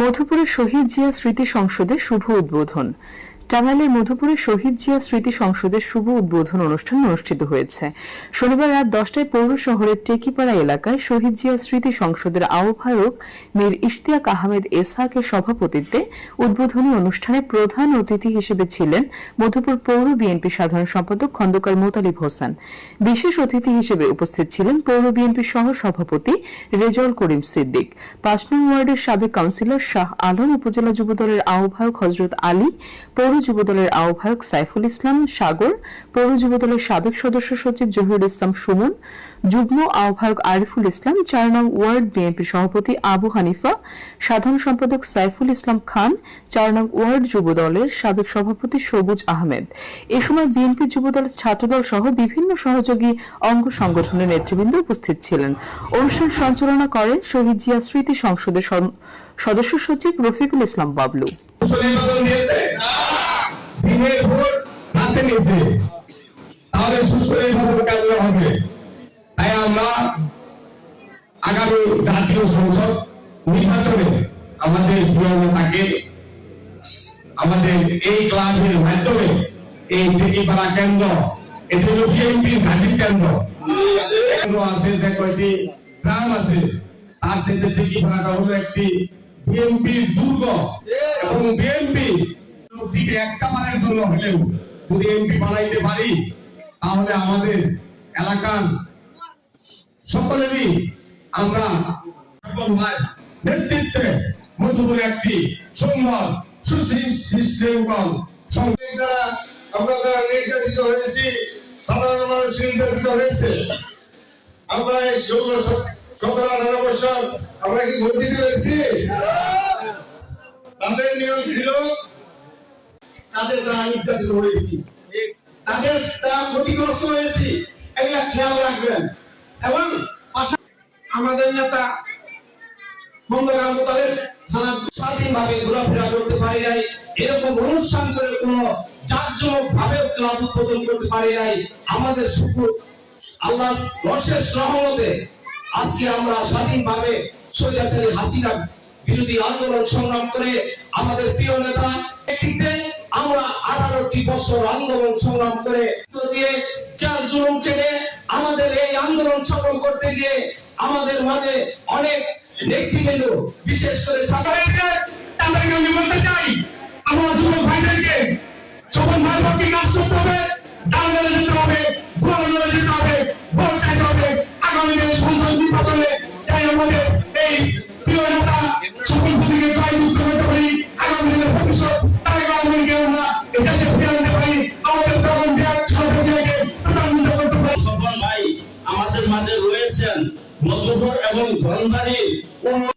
মধুপুরে শহীদ জিয়া স্মৃতি সংসদের শুভ উদ্বোধন। টাঙ্গাইলের মধুপুরে শহীদ জিয়া স্মৃতি সংসদের শুভ উদ্বোধন অনুষ্ঠান অনুষ্ঠিত হয়েছে। শনিবার রাত 10টায় পৌর শহরের টেকিপাড়া এলাকায় শহীদ জিয়া স্মৃতি সংসদের আহ্বায়ক মীর ইশতিয়াক আহমেদ এসহাকের সভাপতিত্বে উদ্বোধনী অনুষ্ঠানে প্রধান অতিথি হিসেবে ছিলেন মধুপুর পৌর বিএনপি সাধারণ সম্পাদক খন্দকার মোতালিব হোসেন। বিশেষ অতিথি হিসেবে উপস্থিত ছিলেন পৌর বিএনপি সহ সভাপতি রেজাউল করিম সিদ্দিক, ৫ নং ওয়ার্ডের সাবেক কাউন্সিলর শাহ আলম, উপজেলা যুবদলের আহ্বায়ক হযরত আলী, পৌর যুবদলের আহ্বায়ক সাইফুল ইসলাম সাগর, পৌর যুবদলের সাবেক সদস্য সচিব জহিরুল ইসলাম সুমন, যুগ্ম আহ্বায়ক আরিফুল ইসলাম, ৪ নং ওয়ার্ড বিএনপি সভাপতি আবু হানিফা, সাধারণ সম্পাদক সাইফুল ইসলাম খান, ৪ নং ওয়ার্ড যুবদলের সাবেক সভাপতি সবুজ আহমেদ। এ সময় বিএনপি যুবদল, ছাত্রদল সহ বিভিন্ন সহযোগী অঙ্গ সংগঠনের নেতৃবৃন্দ উপস্থিত ছিলেন। অনুষ্ঠান সঞ্চালনা করেন শহীদ জিয়া স্মৃতি সংসদের সদস্য সচিব রফিকুল ইসলাম বাবলু। দিনের ভোট রাতে নিয়েছে, তাহলে সুস্থ নির্বাচন কেন্দ্র হবে। তাই আমরা আগামী জাতীয় সংসদ নির্বাচনে আমাদের প্রিয় নেতাকে আমাদের এই ক্লাবের মাধ্যমে এই টেকিপাড়া কেন্দ্র, এটি হল বিএনপির ঘাঁটি কেন্দ্র আছে, যে কয়টি গ্রাম আছে তার সাথে টেকিপাড়াটা হলো একটি বিএনপির দুর্গ। এবং বিএনপি একটা বারের জন্য হলেও যদি এমপি বানাইতে পারি, তাহলে আমাদের এলাকার সকলেরই আমরা নেতৃত্বে মধুপুরে একটি সুন্দর সুশৃঙ্খল দ্বারা আমরা যারা নির্যাতিত হয়েছি, সাধারণ মানুষ নির্যাতিত হয়েছে, আমরা এই 17-18 বছর আমরা কি ভোট দিতে পেরেছি? তাদের নিয়ম ছিল তাদের দ্বারা নির্যাতিত হয়েছি, তাদের দ্বারা ক্ষতিগ্রস্ত হয়েছি, এগুলা খেয়াল রাখবেন। এবং আমাদের নেতা খন্দকার মোতালেব স্বাধীনভাবে ঘোরাফেরা করতে পারি নাই, এরকম অনুষ্ঠান করে কোন জাঁকজমক ভাবে ক্লাব উদ্বোধন করতে পারি নাই। আমাদের শুকর আল্লাহর অশেষ রহমতে আজকে আমরা স্বাধীনভাবে স্বৈরাচারী হাসিনা বিরোধী আন্দোলন সংগ্রাম করে আমাদের প্রিয় নেতা নেতৃত্বে আমরা 18টি বছর আন্দোলন সংগ্রাম করে দিয়ে 4 জুন থেকে আমাদের এই আন্দোলন সফল করতে গিয়ে আমাদের মাঝে অনেক নেতৃবৃন্দ, বিশেষ করে ছাত্র হয়েছে, তাদেরকে আমি বলতে চাই, আমার যুবক ভাইদেরকে সফলভাবে কাজ করতে হবে, দাঁড়ালে যেতে হবে, ঘোরালে যেতে হবে, ভোট চাইতে হবে। আগামী দিনে সংসদ নির্বাচনে চাই আমাদের এই প্রিয় নেতা সকল প্রতীকে জয়যুক্ত করতে পারি। আগামী দিনের ভবিষ্যৎ তারেক রহমানকে আমরা এই দেশে ফিরে আনতে পারি, আমাদের প্রধানমন্ত্রীকে প্রধানমন্ত্রী করতে পারি। সকল ভাই আমাদের মাঝে রয়েছেন মধুপুর এবং ধনবাড়ির